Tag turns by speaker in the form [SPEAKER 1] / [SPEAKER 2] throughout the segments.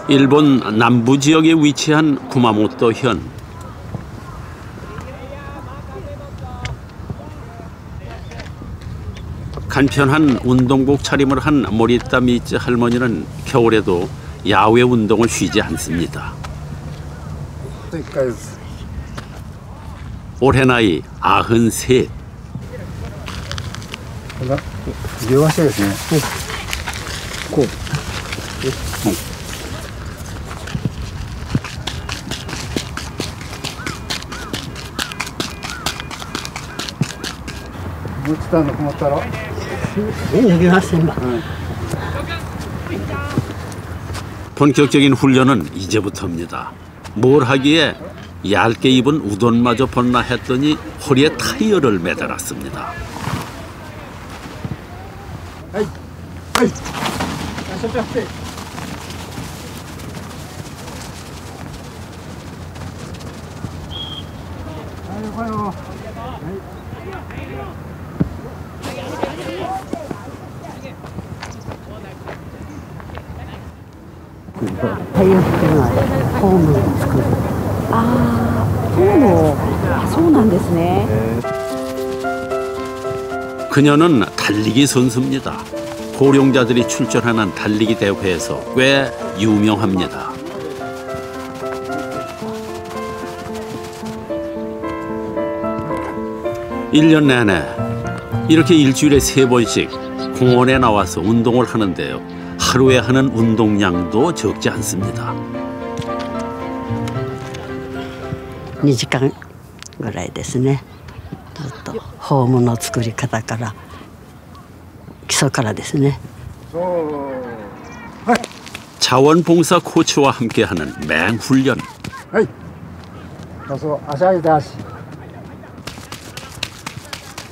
[SPEAKER 1] 일본 남부 지역에 위치한 구마모토현. 간편한 운동복 차림을 한 모리타 미츠 할머니는 겨울에도 야외 운동을 쉬지 않습니다. 올해 나이 93. 본격적인 훈련은 이제부터입니다. 뭘 하기에 얇게 입은 우돈마저 벗나 했더니 허리에 타이어를 매달았습니다.
[SPEAKER 2] 타이어っていうのはホームを作る。ホームを、そうなんですね。
[SPEAKER 1] 그녀는 달리기 선수입니다. 고령자들이 출전하는 달리기 대회에서 꽤 유명합니다. 일 년 내내 이렇게 일주일에 3번씩 공원에 나와서 운동을 하는데요. 하루에 하는 운동량도 적지 않습니다.
[SPEAKER 2] 2時間ぐらいですね。ずっとホームの作り方から基礎からですね。
[SPEAKER 1] 자원봉사 코치와 함께하는 맹훈련.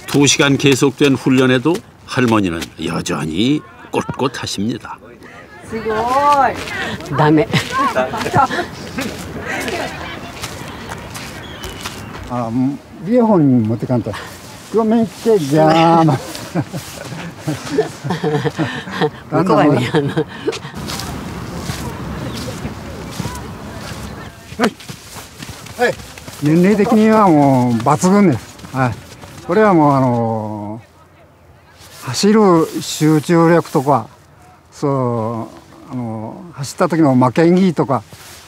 [SPEAKER 1] 2시간 계속된 훈련에도 할머니는 여전히 꼿꼿하십니다.
[SPEAKER 2] すごい。ダメ。
[SPEAKER 3] イヤホン持ってかんと。ごめんってじゃあ。向
[SPEAKER 2] こうは見やな。
[SPEAKER 3] はい。年齢的にはもう抜群です。はい。これはもう走る集中力とか、そう走った時の負けん気とか。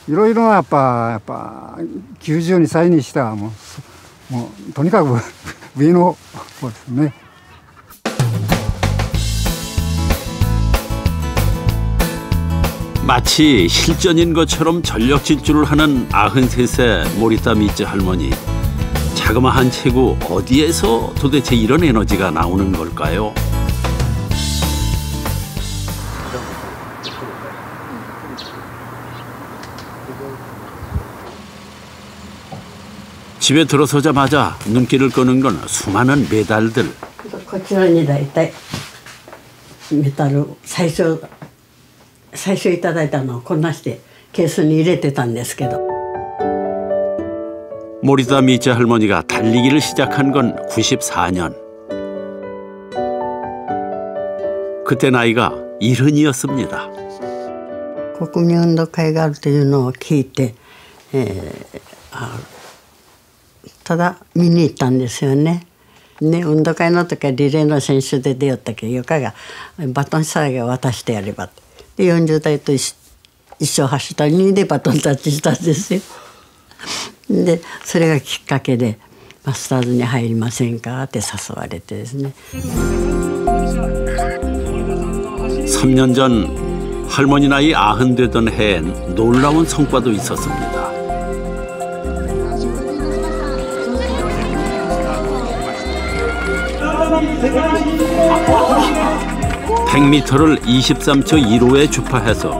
[SPEAKER 3] いろいろやっぱ92歳にしてはもうとにかく上の方ですね.
[SPEAKER 1] 마치 실전인 것처럼 전력 질주를 하는 93세 모리타 미츠 할머니. 자그마한 체구 어디에서 도대체 이런 에너지가 나오는 걸까요? 집에 들어서자마자 눈길을 끄는 건 수많은 메달들.
[SPEAKER 2] こちらにだいたいメダル最初いただいたのをこんなしてケースに入れてたんですけど.
[SPEAKER 1] 모리타 미츠 할머니가 달리기를 시작한 건 94년. 그때 나이가 70이었습니다.
[SPEAKER 2] 国民運動会があるというのを聞いて、ただ見に行ったんですよね。ね、運動会の時はリレーの選手で出よったけど、よかがバトンさえ渡してやればで40代と一生走った2位でバトンタッチしたんですよ。でそれがきっかけでマスターズに入りませんかって誘われてですね。
[SPEAKER 1] 3년 전 할머니 나이 90 되던 해엔 놀라운 성과도 있었습니다. 100m를 23초 15에 주파해서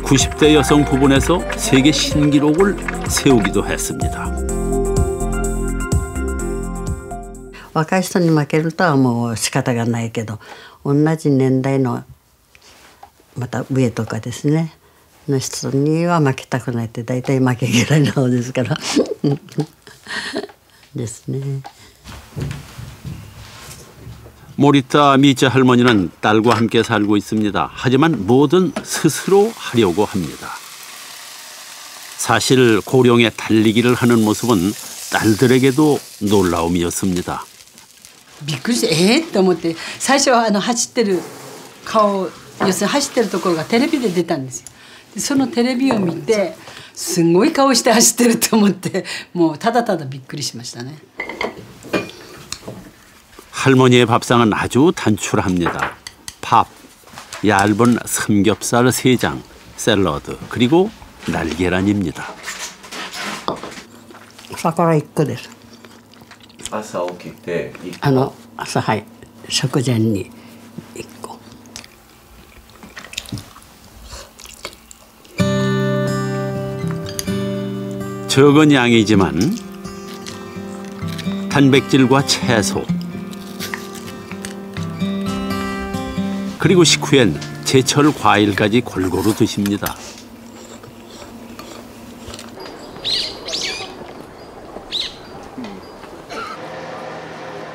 [SPEAKER 1] 90대 여성 부분에서 세계 신기록을 세우기도 했습니다.
[SPEAKER 2] 若い人に負けるとはもう仕方がないけど、同じ年代のまた上とかですねの人には負けたくないって大体負け嫌いな方ですからですね.
[SPEAKER 1] 모리타 미츠 할머니는 딸과 함께 살고 있습니다. 하지만 뭐든 스스로 하려고 합니다. 사실 고령의 달리기를 하는 모습은 딸들에게도 놀라움이었습니다.
[SPEAKER 4] びっくりしてと思って最初は走ってる顔要するに走ってるところがテレビで出たんですよ。でそのテレビを見てすごい顔して走ってると思ってもうただただびっくりしましたね。
[SPEAKER 1] 할머니의 밥상은 아주 단출합니다. 밥, 얇은 삼겹살 3장, 샐러드, 그리고 날계란입니다.
[SPEAKER 2] 朝から1個です。
[SPEAKER 5] 朝起きて
[SPEAKER 2] 朝はい食前に1個。
[SPEAKER 1] 적은 양이지만 단백질과 채소 그리고 식후엔 제철 과일까지 골고루 드십니다.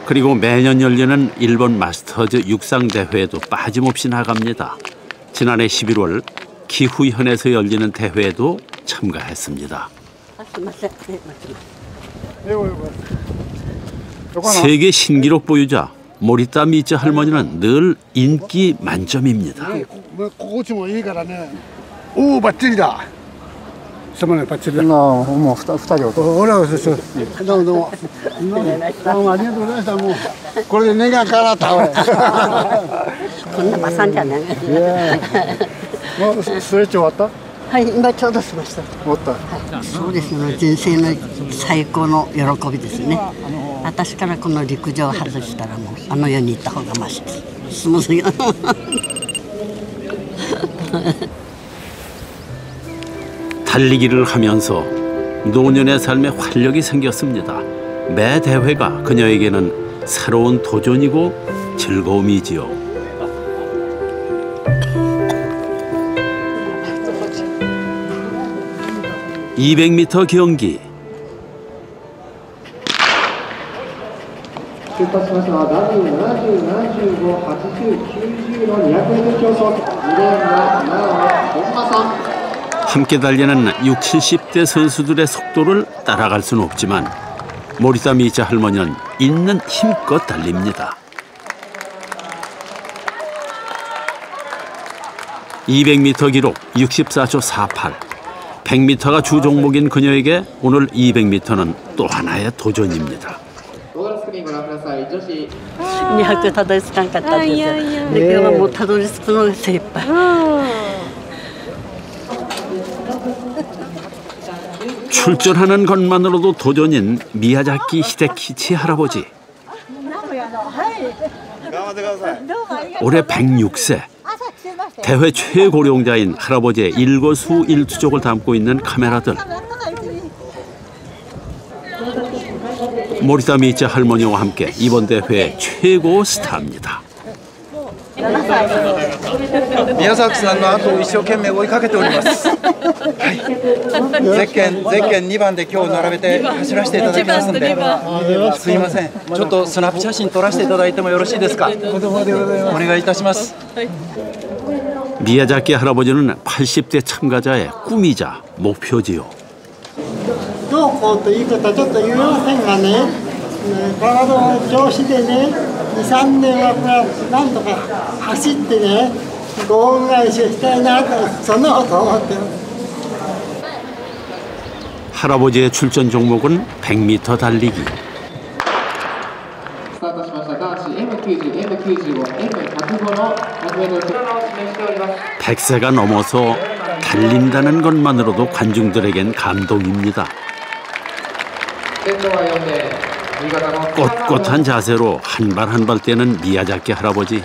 [SPEAKER 1] 그리고 매년 열리는 일본 마스터즈 육상 대회에도 빠짐없이 나갑니다. 지난해 11월 기후현에서 열리는 대회에도 참가했습니다. 세계 신기록 보유자 모리타 미츠 할머니는 늘 인기 만점입니다.
[SPEAKER 6] 오, 바찔이다. すまないパッチリだ。
[SPEAKER 3] もう2人を。
[SPEAKER 6] 俺はそう。どうもどうも。どうもありがとうございました。もうこれで願い叶ったわ。
[SPEAKER 2] こんなばさんじゃない。
[SPEAKER 3] もうストレッチ終わった？
[SPEAKER 2] はい、今ちょうどしました。
[SPEAKER 3] 終わった。
[SPEAKER 2] そうですね。人生の最高の喜びですね。私からこの陸上を外したらもうあの世に行った方がマシです。すみません。
[SPEAKER 1] 달리기를 하면서 노년의 삶에 활력이 생겼습니다. 매 대회가 그녀에게는 새로운 도전이고 즐거움이지요. (200m) 경기. 함께 달리는 60, 70대 선수들의 속도를 따라갈 수는 없지만 모리타 미츠 할머니는 있는 힘껏 달립니다. 200m 기록 64초 48. 100m가 주 종목인 그녀에게 오늘 200m는 또 하나의 도전입니다.
[SPEAKER 2] 200たどり着かんかったんですよ。で今日はもうたどり着くのが精一杯。
[SPEAKER 1] 출전하는 것만으로도 도전인 미야자키 히데키치 할아버지. 올해 106세. 대회 최고령자인 할아버지의 일거수일투족을 담고 있는 카메라들. 모리타 미츠 할머니와 함께 이번 대회의 최고 스타입니다.
[SPEAKER 5] 宮崎さんの後を一生懸命追いかけております。はい。ゼッケン2番で今日並べて走らせていただきますので、すいません。ちょっとスナップ写真撮らせていただいてもよろしいですか。お願いいたします。
[SPEAKER 1] 미야자키 할아버지는 80대 참가자의 꿈이자 목표지요.
[SPEAKER 3] どうこうということはちょっと言えませんがね、体の調子でね、2、3年はなんとか走ってね、ご恩返ししたいなと、そんなこと思ってます。
[SPEAKER 1] 할아버지의 출전 종목은 100m 달리기.
[SPEAKER 7] スタートしました男子 M90、M95、M105の 100m を示しております。
[SPEAKER 1] 100세가 넘어서 달린다는 것만으로도 관중들에겐 감동입니다. 꼿꼿한 자세로 한 발 한 발 떼는 미야자키 할아버지.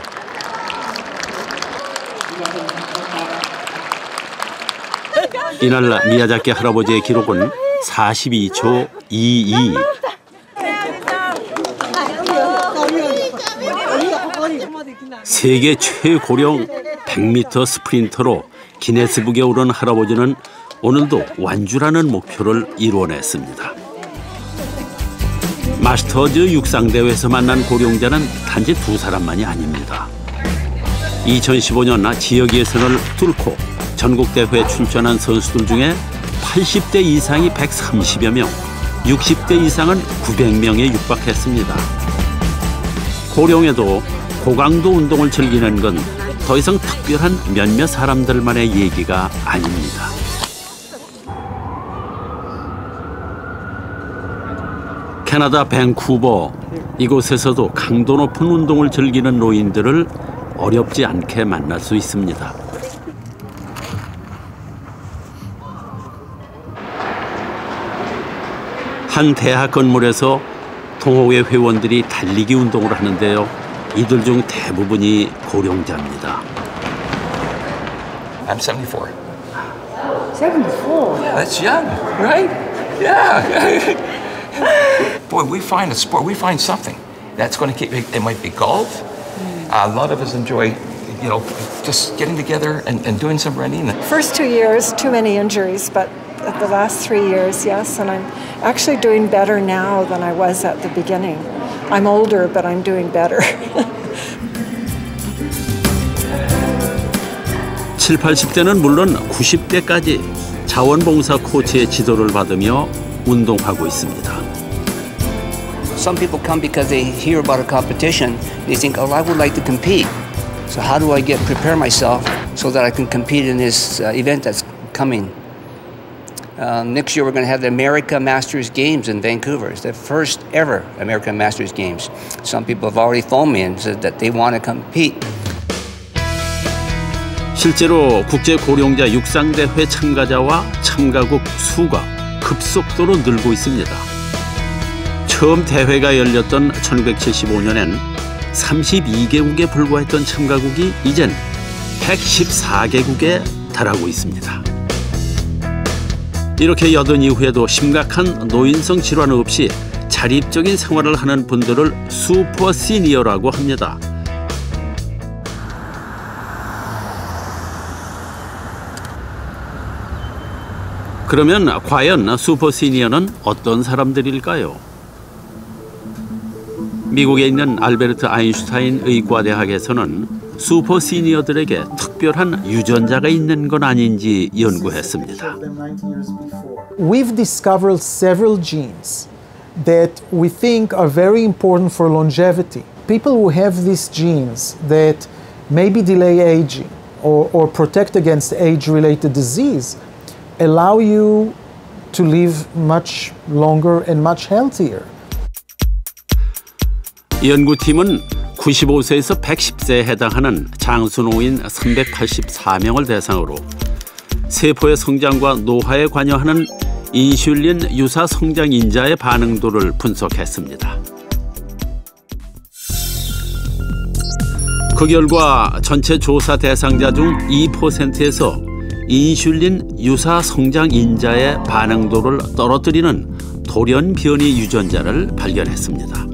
[SPEAKER 1] 이날 미야자키 할아버지의 기록은 42초 22. 세계 최고령 100m 스프린터로 기네스북에 오른 할아버지는 오늘도 완주라는 목표를 이뤄냈습니다. 마스터즈 육상대회에서 만난 고령자는 단지 두 사람만이 아닙니다. 2015년 지역 예선을 뚫고 전국대회에 출전한 선수들 중에 80대 이상이 130여 명, 60대 이상은 900명에 육박했습니다. 고령에도 고강도 운동을 즐기는 건 더 이상 특별한 몇몇 사람들만의 얘기가 아닙니다. 캐나다 밴쿠버, 이곳에서도 강도 높은 운동을 즐기는 노인들을 어렵지 않게 만날 수 있습니다. 한 대학 건물에서 동호회 회원들이 달리기 운동을 하는데요. 이들 중 대부분이 고령자입니다.
[SPEAKER 8] I'm 74. 74? Yeah, that's young, right? Yeah. Boy, we find a sport, we find something that's going to keep, it might be golf. A lot of us enjoy, you know, just getting together and doing some running.
[SPEAKER 9] First 2 years, too many injuries, but the last 3 years, yes, and I'm actually doing better now than I was at the beginning. I'm older, but I'm doing better.
[SPEAKER 1] 7, 80대는 물론 90대까지 자원봉사 코치의 지도를 받으며 운동하고 있습니다.
[SPEAKER 10] Some people come because they hear about a competition. They think, oh, I would like to compete. So how do I prepare myself so that I can compete in this event that's coming? Next year we're going to have the America Masters Games in Vancouver. It's the first ever American Masters Games. Some people have already phoned me and said that they want to compete.
[SPEAKER 1] 실제로 국제 고령자 육상대회 참가자와 참가국 수가 급속도로 늘고 있습니다. 처음 대회가 열렸던 1975년엔 32개국에 불과했던 참가국이 이젠 114개국에 달하고 있습니다. 이렇게 여든 이후에도 심각한 노인성 질환 없이 자립적인 생활을 하는 분들을 슈퍼 시니어라고 합니다. 그러면 과연 슈퍼 시니어는 어떤 사람들일까요? 미국에 있는 알베르트 아인슈타인 의과대학에서는 슈퍼 시니어들에게 특별한 유전자가 있는 건 아닌지 연구했습니다.
[SPEAKER 11] We've discovered several genes that we think are very important for longevity. People who have these genes that maybe delay aging or protect against age-related disease allow you to live much longer and much healthier.
[SPEAKER 1] 연구팀은 95세에서 110세에 해당하는 장수노인 384명을 대상으로 세포의 성장과 노화에 관여하는 인슐린 유사 성장 인자의 반응도를 분석했습니다. 그 결과 전체 조사 대상자 중 2%에서 인슐린 유사 성장 인자의 반응도를 떨어뜨리는 돌연 변이 유전자를 발견했습니다.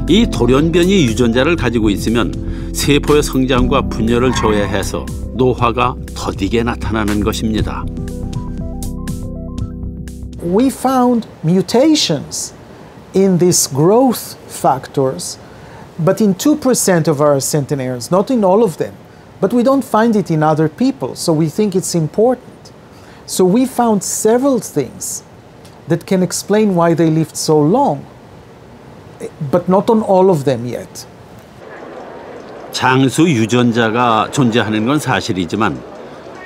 [SPEAKER 1] 이 돌연 변이 유전자를 가지고 있으면 세포의 성장과 분열을 조회해서 노화가 더디게 나타나는 것입니다.
[SPEAKER 11] We found mutations in these growth factors, but in 2% of our centenarians, not in all of them. But we don't find it in other people, so we think it's important. So we found several things that can explain why they lived so long, but not on all of them yet.
[SPEAKER 1] 장수 유전자가 존재하는 건 사실이지만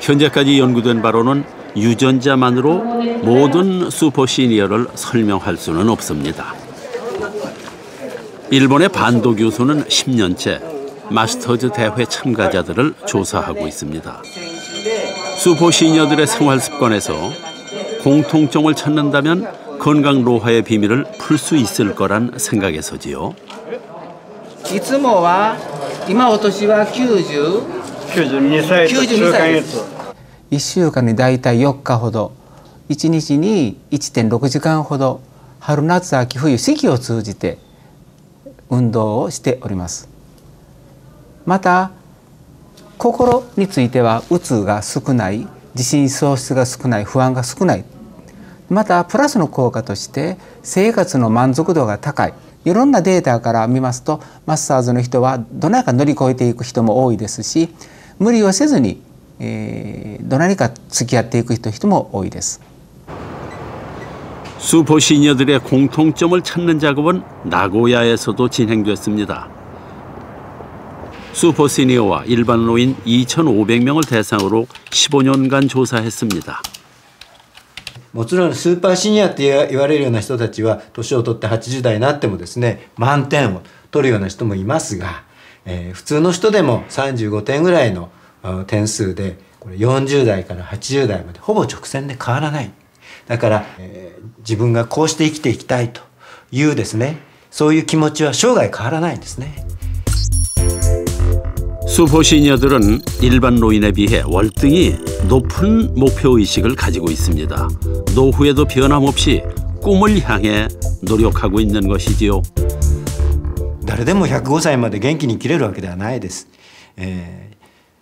[SPEAKER 1] 현재까지 연구된 바로는 유전자만으로 모든 슈퍼 시니어를 설명할 수는 없습니다. 일본의 반도 교수는 10년째 마스터즈 대회 참가자들을 조사하고 있습니다. 슈퍼 시니어들의 생활 습관에서 공통점을 찾는다면 건강 노화의 비밀을 풀 수 있을 거란 생각에서지요.
[SPEAKER 12] いつもは今お年は92歳と中間月。
[SPEAKER 13] 1週間にだいたい4日ほど、1日に 1.6 時間ほど春夏秋冬四季を通じて運動をしております。また心についてはうつが少ない、自信喪失が少ない、不安が少ない。またプラスの効果として生活の満足度が高い。いろんなデータから見ますとマスターズの人はどなたか乗り越えていく人も多いですし、無理をせずにどなにか付き合っていく人も多いです。
[SPEAKER 1] 수포 시니어들의 공통점을 찾는 작업은 나고야에서도 진행됐습니다. 수포 시니어와 일반 노인 2,500명을 대상으로 15년간 조사했습니다.
[SPEAKER 14] もちろんスーパーシニアって言われるような人たちは年を取って80代になってもですね満点を取るような人もいますが、普通の人でも35点ぐらいの点数でこれ40代から80代までほぼ直線で変わらない。だから、自分がこうして生きていきたいというですねそういう気持ちは生涯変わらないんですね。
[SPEAKER 1] 수포 시니어들은 일반 노인에 비해 월등히 높은 목표의식을 가지고 있습니다. 노후에도 변함없이 꿈을 향해 노력하고 있는 것이지요.
[SPEAKER 14] 誰でも105歳まで元気に生きれるわけではないです。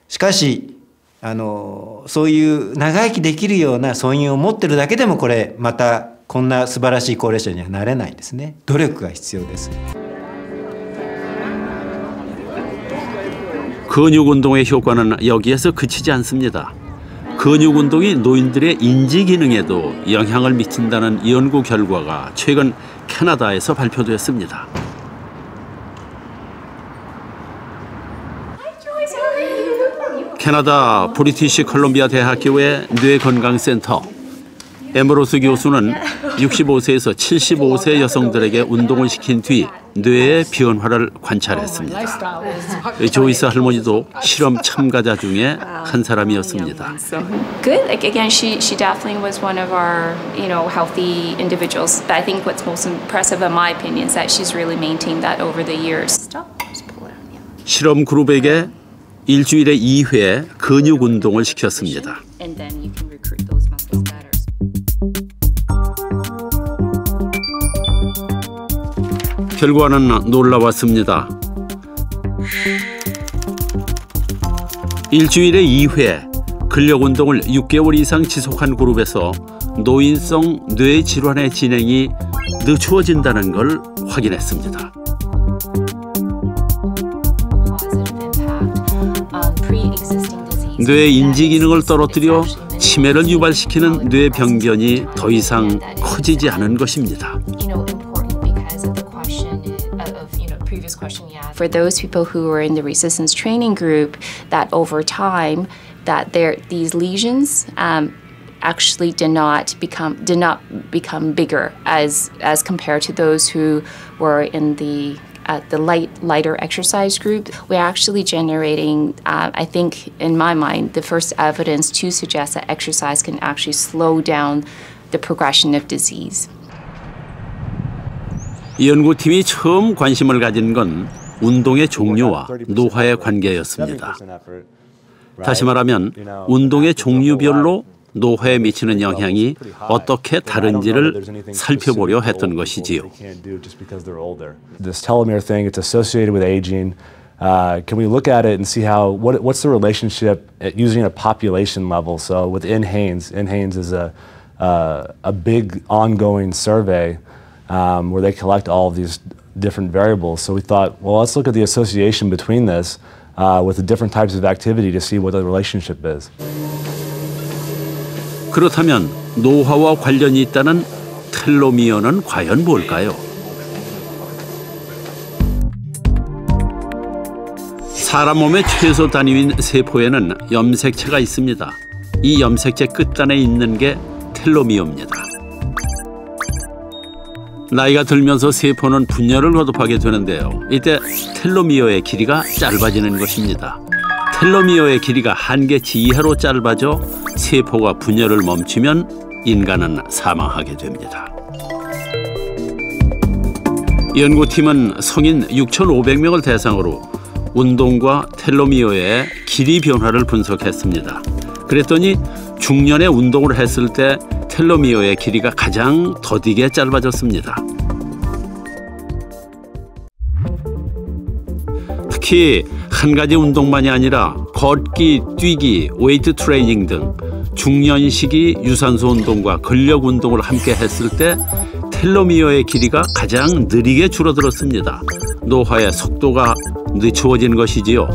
[SPEAKER 14] しかしそういう長生きできるような素因を持ってるだけでもこれまたこんな素晴らしい高齢者にはなれないですね。努力が必要です。
[SPEAKER 1] 근육 운동의 효과는 여기에서 그치지 않습니다. 근육 운동이 노인들의 인지 기능에도 영향을 미친다는 연구 결과가 최근 캐나다에서 발표됐습니다. 캐나다 브리티시 컬럼비아 대학교의 뇌건강센터 에머로스 교수는 65세에서 75세 여성들에게 운동을 시킨 뒤 뇌의 변화를 관찰했습니다. 조이스 할머니도 실험 참가자 중에 한 사람이었습니다.
[SPEAKER 15] Good. Like again, she definitely was one of our healthy individuals. But I think what's most impressive, in my opinion, is that she's really maintained that over the years.
[SPEAKER 1] 실험 그룹에게 일주일에 2회 근육 운동을 시켰습니다.
[SPEAKER 15] And then you can recruit those muscles better.
[SPEAKER 1] 결과는 놀라웠습니다. 일주일에 2회 근력 운동을 6개월 이상 지속한 그룹에서 노인성 뇌 질환의 진행이 늦추어진다는 걸 확인했습니다. 뇌 인지 기능을 떨어뜨려 치매를 유발시키는 뇌 병변이 더 이상 커지지 않은 것입니다.
[SPEAKER 15] For those people who were in the resistance training group, that over time, that these lesions actually did not become bigger as compared to those who were in the lighter exercise group. We're actually generating, I think, in my mind, the first evidence to suggest that exercise can actually slow down the progression of disease.
[SPEAKER 1] 이 연구팀이 처음 관심을 가진 건 운동의 종류와 노화의 관계였습니다. 다시 말하면 운동의 종류별로 노화에 미치는 영향이 어떻게 다른지를 살펴보려 했던 것이지요.
[SPEAKER 16] This telomere thing, it's associated with aging. Can we look at it and see what's the relationship using a population level? So with NHANES is a big ongoing survey where they collect all of these different variables. So we thought, well, let's look at the association between this with the different types of activity to see what the relationship is.
[SPEAKER 1] 그렇다면 노화와 관련이 있다는 텔로미어는 과연 뭘까요? 사람 몸의 최소 단위인 세포에는 염색체가 있습니다. 이 염색체 끝단에 있는 게 텔로미어입니다. 나이가 들면서 세포는 분열을 거듭하게 되는데요. 이때 텔로미어의 길이가 짧아지는 것입니다. 텔로미어의 길이가 한계치 이하로 짧아져 세포가 분열을 멈추면 인간은 사망하게 됩니다. 연구팀은 성인 6,500명을 대상으로 운동과 텔로미어의 길이 변화를 분석했습니다. 그랬더니 중년에 운동을 했을 때 텔로미어의 길이가 가장 더디게 짧아졌습니다. 특히 한 가지 운동만이 아니라 걷기, 뛰기, 웨이트 트레이닝 등 중년 시기 유산소 운동과 근력 운동을 함께 했을 때 텔로미어의 길이가 가장 느리게 줄어들었습니다. 노화의 속도가 늦추어진 것이지요.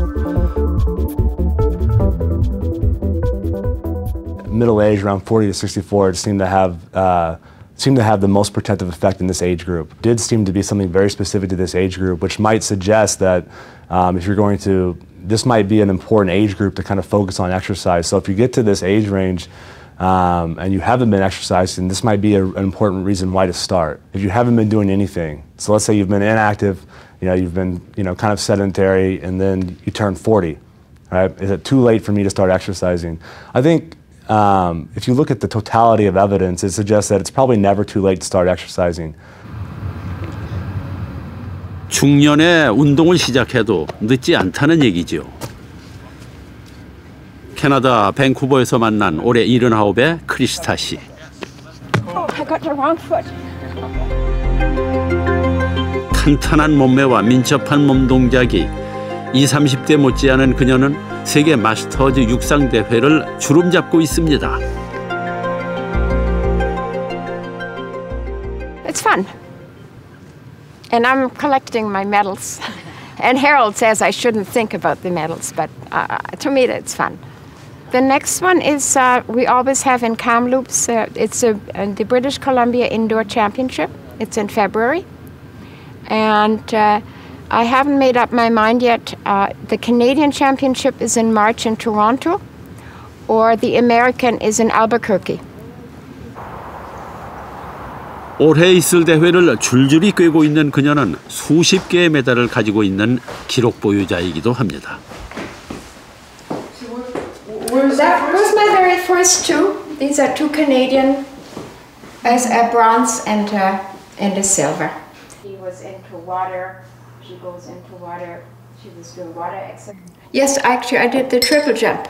[SPEAKER 16] middle age, around 40 to 64, seem to have the most protective effect in this age group. Did seem to be something very specific to this age group, which might suggest that if you're going to, this might be an important age group to kind of focus on exercise. So if you get to this age range and you haven't been exercising, this might be an important reason why to start. If you haven't been doing anything, so let's say you've been inactive, you've been kind of sedentary, and then you turn 40, right? Is it too late for me to start exercising? I think if you look at the totality of evidence, it suggests that it's probably never too late to start exercising.
[SPEAKER 1] 중년에 운동을 시작해도 늦지 않다는 얘기죠. 캐나다 밴쿠버에서 만난 올해 79의 크리스타 씨.
[SPEAKER 17] Oh, I got the wrong foot.
[SPEAKER 1] 탄탄한 몸매와 민첩한 몸 동작이 20, 30대 못지않은 그녀는 세계 마스터즈 육상 대회를 주름잡고 있습니다.
[SPEAKER 17] It's fun. And I'm collecting my medals. And Harold says I shouldn't think about the medals, but to me it's fun. The next one is we always have in Kamloops. It's the British Columbia Indoor Championship. It's in February. And I haven't made up my mind yet. The Canadian Championship is in March in Toronto, or the American is in Albuquerque.
[SPEAKER 1] 올해 있을 대회를 줄줄이 꿰고 있는 그녀는 수십 개의 메달을 가지고 있는 기록 보유자이기도 합니다.
[SPEAKER 17] That was my very first two. These are two Canadian, as a bronze and a silver. She was into water. She goes into water. She was doing water exercise. Yes, actually, I did the triple jump.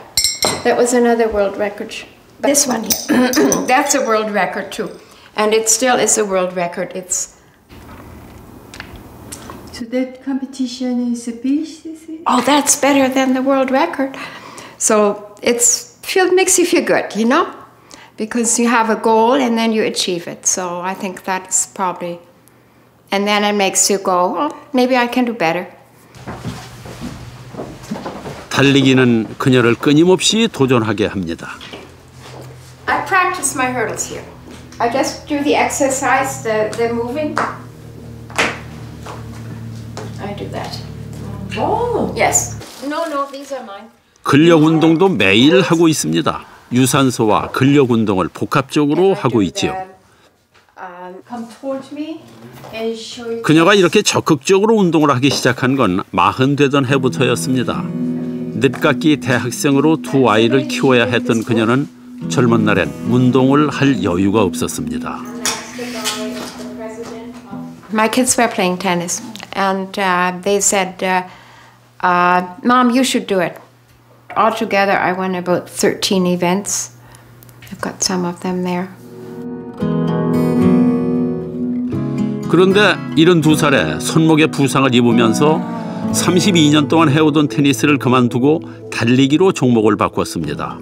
[SPEAKER 17] That was another world record. This one here, that's a world record too. And it still is a world record. It's.
[SPEAKER 18] So that competition is a piece, is it?
[SPEAKER 17] Oh, that's better than the world record. So makes you feel good, because you have a goal and then you achieve it. So I think that's probably, and then it makes you go, oh, maybe I can do better.
[SPEAKER 1] 달리기는 그녀를 끊임없이 도전하게 합니다.
[SPEAKER 17] I practice my hurdles here. I just do the exercise, the moving. I do that. Oh. Yes. No, these are mine.
[SPEAKER 1] 근력 운동도 매일 하고 있습니다. 유산소와 근력 운동을 복합적으로 하고 있지요. 그녀가 이렇게 적극적으로 운동을 하기 시작한 건 40 되던 해부터였습니다. 늦깎이 대학생으로 두 아이를 키워야 했던 그녀는 젊은 날엔 운동을 할 여유가 없었습니다.
[SPEAKER 17] My kids were playing tennis, and they said, "Mom, you should do it." Altogether, I won about 13 events. I've got some of them there.
[SPEAKER 1] 그런데 72살에 손목에 부상을 입으면서 32년 동안 해오던 테니스를 그만두고 달리기로 종목을 바꿨습니다.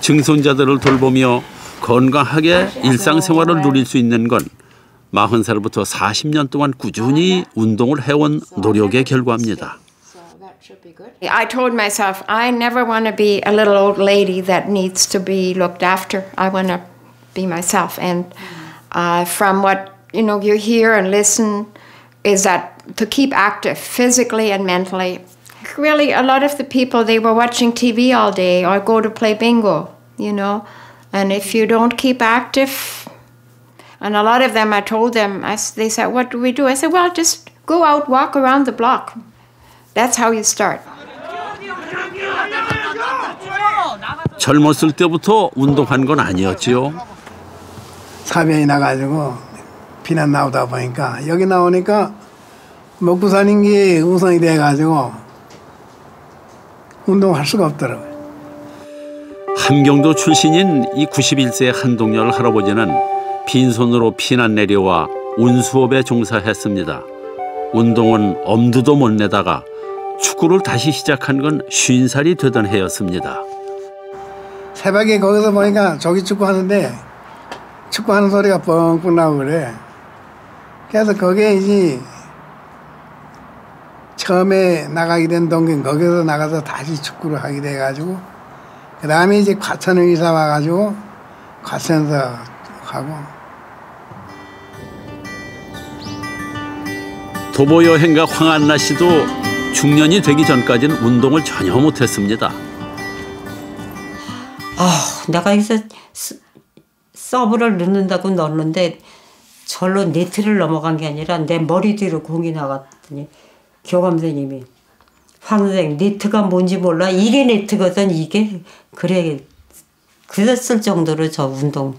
[SPEAKER 1] 증손자들을 돌보며 건강하게 일상생활을 누릴 수 있는 건 40살부터 40년 동안 꾸준히 운동을 해온 노력의 결과입니다.
[SPEAKER 17] I told myself I never want to be a little old lady that needs to be looked after. I want to be myself. And from what you hear and listen is that to keep active physically and mentally. Really, a lot of the people, they were watching TV all day or go to play bingo, And if you don't keep active, and a lot of them, I told them, they said, what do we do? I said, well, just go out, walk around the block. That's how you start.
[SPEAKER 1] 젊었을 때부터 운동한 건 아니었지요.
[SPEAKER 6] 사병이 나가지고 피난 나오다 보니까 여기 나오니까 먹고 사는 게 우선이 돼가지고 운동할 수가 없더라고요.
[SPEAKER 1] 함경도 출신인 이 91세의 한동열 할아버지는 빈손으로 피난 내려와 운수업에 종사했습니다. 운동은 엄두도 못 내다가 축구를 다시 시작한 건 50살이 되던 해였습니다.
[SPEAKER 6] 새벽에 거기서 보니까 저기 축구하는데 축구하는 소리가 뻥뻥 나고 그래. 그래서 거기에 이제 처음에 나가게 된 동기는 거기서 나가서 다시 축구를 하게 돼가지고 그 다음에 이제 과천 의사 와가지고 과천에서 하고.
[SPEAKER 1] 도보 여행가 황한나 씨도 중년이 되기 전까지는 운동을 전혀 못했습니다.
[SPEAKER 19] 내가 여기서 서브를 넣는다고 넣었는데 절로 네트를 넘어간 게 아니라 내 머리 뒤로 공이 나갔더니 교감 선생님이 황 선생 네트가 뭔지 몰라? 이게 네트거든 이게. 그래 그랬을 정도로 저 운동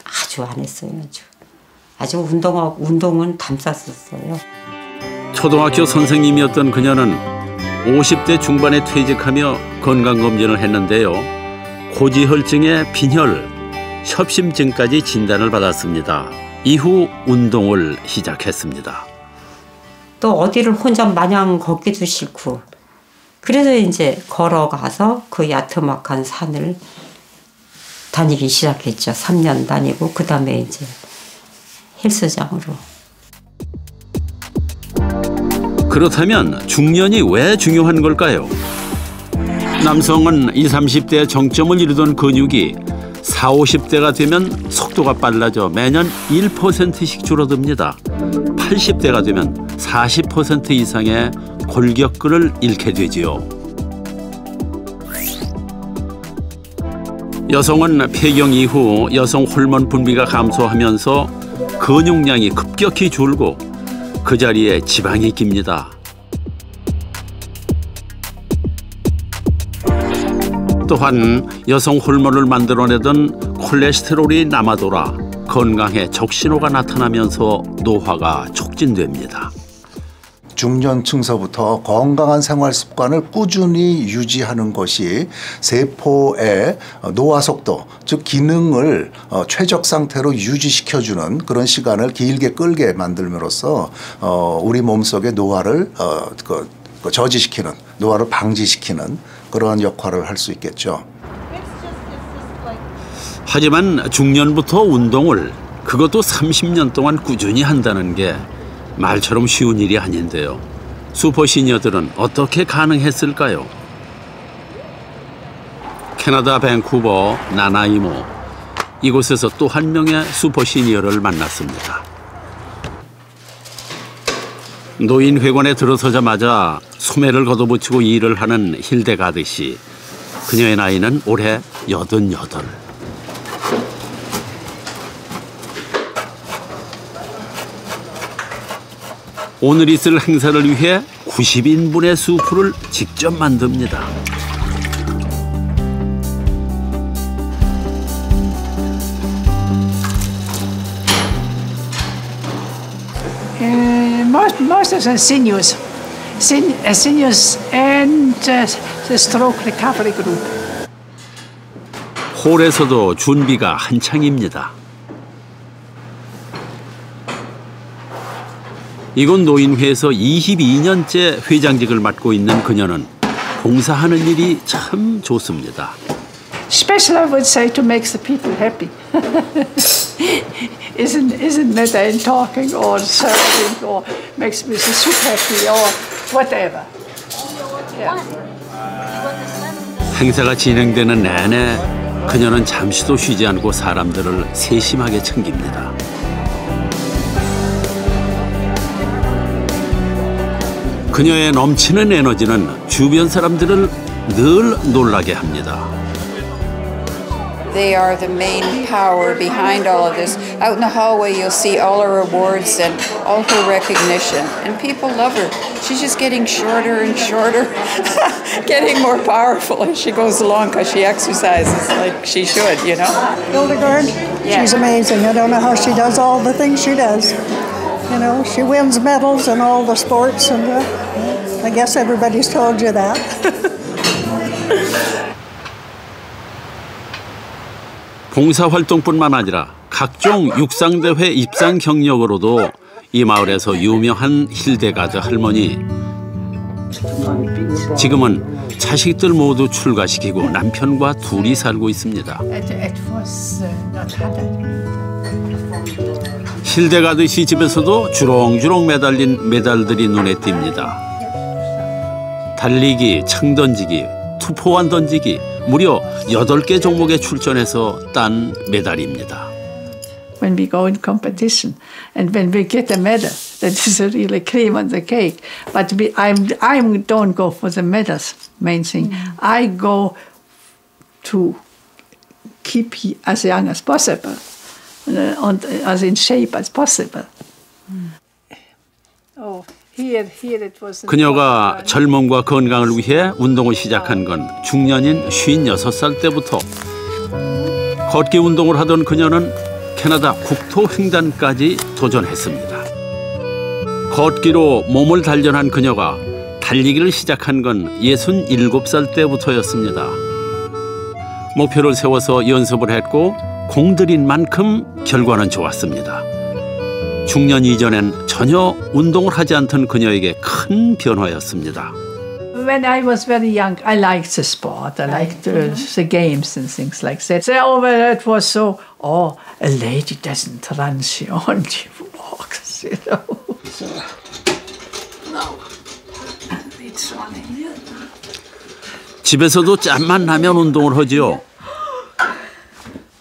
[SPEAKER 19] 아주 안 했어요. 아주 운동은 담쌌었어요.
[SPEAKER 1] 초등학교 선생님이었던 그녀는 50대 중반에 퇴직하며 건강검진을 했는데요. 고지혈증에 빈혈, 협심증까지 진단을 받았습니다. 이후 운동을 시작했습니다.
[SPEAKER 19] 또 어디를 혼자 마냥 걷기도 싫고 그래서 이제 걸어가서 그 야트막한 산을 다니기 시작했죠. 3년 다니고 그 다음에 이제 헬스장으로.
[SPEAKER 1] 그렇다면 중년이 왜 중요한 걸까요? 남성은 20, 30대의 정점을 이루던 근육이 40, 50대가 되면 속도가 빨라져 매년 1%씩 줄어듭니다. 80대가 되면 40% 이상의 골격근을 잃게 되지요. 여성은 폐경 이후 여성 호르몬 분비가 감소하면서 근육량이 급격히 줄고 그 자리에 지방이 낍니다. 또한 여성 호르몬을 만들어내던 콜레스테롤이 남아돌아 건강에 적신호가 나타나면서 노화가 촉진됩니다.
[SPEAKER 20] 중년층서부터 건강한 생활 습관을 꾸준히 유지하는 것이 세포의 노화 속도, 즉 기능을 최적 상태로 유지시켜주는 그런 시간을 길게 끌게 만들므로써 우리 몸속의 노화를 저지시키는, 노화를 방지시키는 그러한 역할을 할 수 있겠죠.
[SPEAKER 1] 하지만 중년부터 운동을 그것도 30년 동안 꾸준히 한다는 게 말처럼 쉬운 일이 아닌데요. 슈퍼시니어들은 어떻게 가능했을까요? 캐나다 밴쿠버 나나이모, 이곳에서 또 한 명의 슈퍼시니어를 만났습니다. 노인회관에 들어서자마자 소매를 걷어붙이고 일을 하는 힐데가드 씨. 그녀의 나이는 올해 88. 오늘 있을 행사를 위해 90인분의 수프를 직접 만듭니다.
[SPEAKER 21] Masters and seniors and the stroke recovery group.
[SPEAKER 1] 홀에서도 준비가 한창입니다. 이곳 노인회에서 22년째 회장직을 맡고 있는 그녀는 봉사하는 일이 참 좋습니다.
[SPEAKER 21] Especially I would say to make the people happy. Isn't that in talking or serving or makes me so happy or whatever. Yeah.
[SPEAKER 1] 행사가 진행되는 내내 그녀는 잠시도 쉬지 않고 사람들을 세심하게 챙깁니다. 그녀의 넘치는 에너지는 주변 사람들을 늘 놀라게 합니다.
[SPEAKER 22] They are the main power behind all of this. Out in the hallway, you'll see all her awards and all her recognition. And people love her. She's just getting shorter and shorter, getting more powerful as she goes along because she exercises like she should, you know.
[SPEAKER 23] Hildegard, she's amazing. I don't know how she does all the things she does. You know, she wins medals in all the sports, and I guess everybody's told you that.
[SPEAKER 1] 봉사활동뿐만 아니라 각종 육상대회 입상 경력으로도 이 마을에서 유명한 힐데가드 할머니. 지금은 자식들 모두 출가시키고 남편과 둘이 살고 있습니다. 힐데가드 씨 집에서도 주렁주렁 매달린 메달들이 눈에 띕니다. 달리기, 창 던지기, 투포환 던지기, 무려 8개 종목에 출전해서 딴 메달입니다.
[SPEAKER 21] When we go in competition and when we get a medal, that is a really cream on the cake. But I don't go for the medals, main thing. I go to keep as young as possible and as in shape as possible. Oh, here it was.
[SPEAKER 1] 그녀가 젊음과 건강을 위해 운동을 시작한 건 중년인 56살 때부터. 걷기 운동을 하던 그녀는 캐나다 국토횡단까지 도전했습니다. 걷기로 몸을 단련한 그녀가 달리기를 시작한 건 67살 때부터였습니다. 목표를 세워서 연습을 했고 공들인 만큼 결과는 좋았습니다. 중년 이전엔 전혀 운동을 하지 않던 그녀에게 큰 변화였습니다.
[SPEAKER 21] When I was very young, I liked the sport. I liked the games and things like that. So it was so, oh, a lady doesn't run, she only walks, you know. So now it's running.
[SPEAKER 1] 집에서도 짬만 나면 운동을 하지요.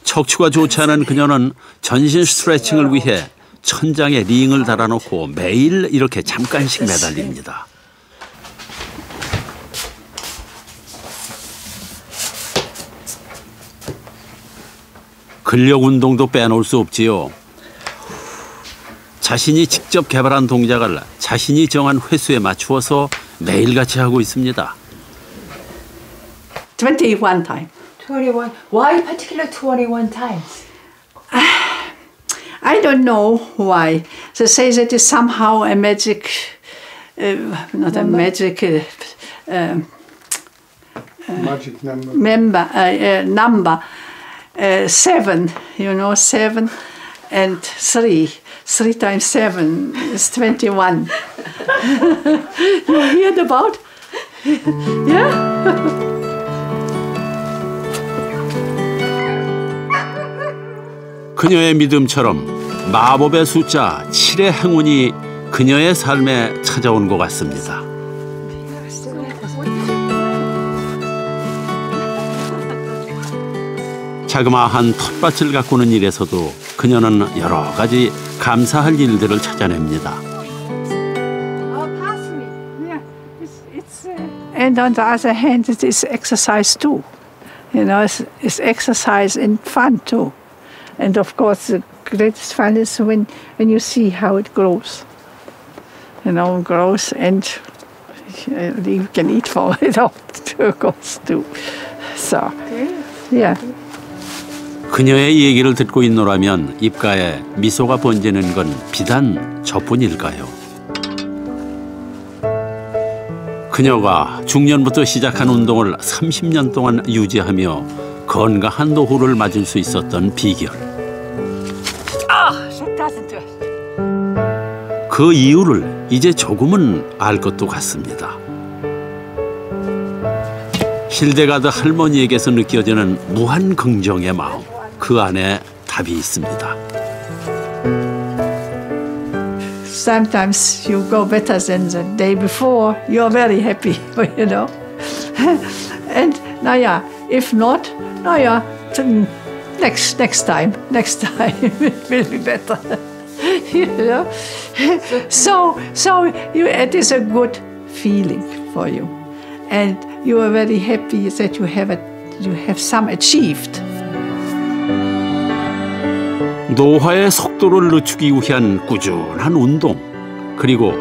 [SPEAKER 1] 척추가 좋지 않은 그녀는 전신 스트레칭을 위해 천장에 링을 달아놓고 매일 이렇게 잠깐씩 매달립니다. 근력 운동도 빼놓을 수 없지요. 자신이 직접 개발한 동작을 자신이 정한 횟수에 맞추어서 매일같이 하고 있습니다.
[SPEAKER 21] 21 times.
[SPEAKER 18] 21. Why particular 21 times?
[SPEAKER 21] I don't know why. They say that is somehow a magic, not a magic
[SPEAKER 6] magic number.
[SPEAKER 21] Number. 7, you know, 7 and 3. 3 times 7 is 21. You heard about? Yeah?
[SPEAKER 1] 그녀의 믿음처럼 마법의 숫자 7의 행운이 그녀의 삶에 찾아온 것 같습니다. 자그마한 텃밭을 가꾸는 일에서도 그녀는 여러 가지 감사할 일들을 찾아냅니다.
[SPEAKER 21] And on the other hand, it is exercise too. You know, it's exercise and fun too. And of course, the greatest fun is when you see how it grows. You know, grows and you can eat for it, of course too. So, yeah.
[SPEAKER 1] 그녀의 얘기를 듣고 있노라면 입가에 미소가 번지는 건 비단 저뿐일까요? 그녀가 중년부터 시작한 운동을 30년 동안 유지하며 건강한 노후를 맞을 수 있었던 비결. 그 이유를 이제 조금은 알 것도 같습니다. 힐데가드 할머니에게서 느껴지는 무한 긍정의 마음. 그 안에 답이 있습니다.
[SPEAKER 21] Sometimes you go better than the day before. You're very happy, you know. And naja, if not, naja, next time it will be better. You know. So it is a good feeling for you, and you are very happy that you have some achieved.
[SPEAKER 1] 노화의 속도를 늦추기 위한 꾸준한 운동, 그리고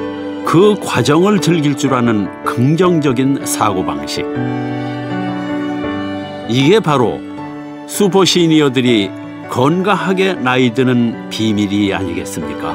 [SPEAKER 1] 그 과정을 즐길 줄 아는 긍정적인 사고방식. 이게 바로 슈퍼시니어들이 건강하게 나이 드는 비밀이 아니겠습니까?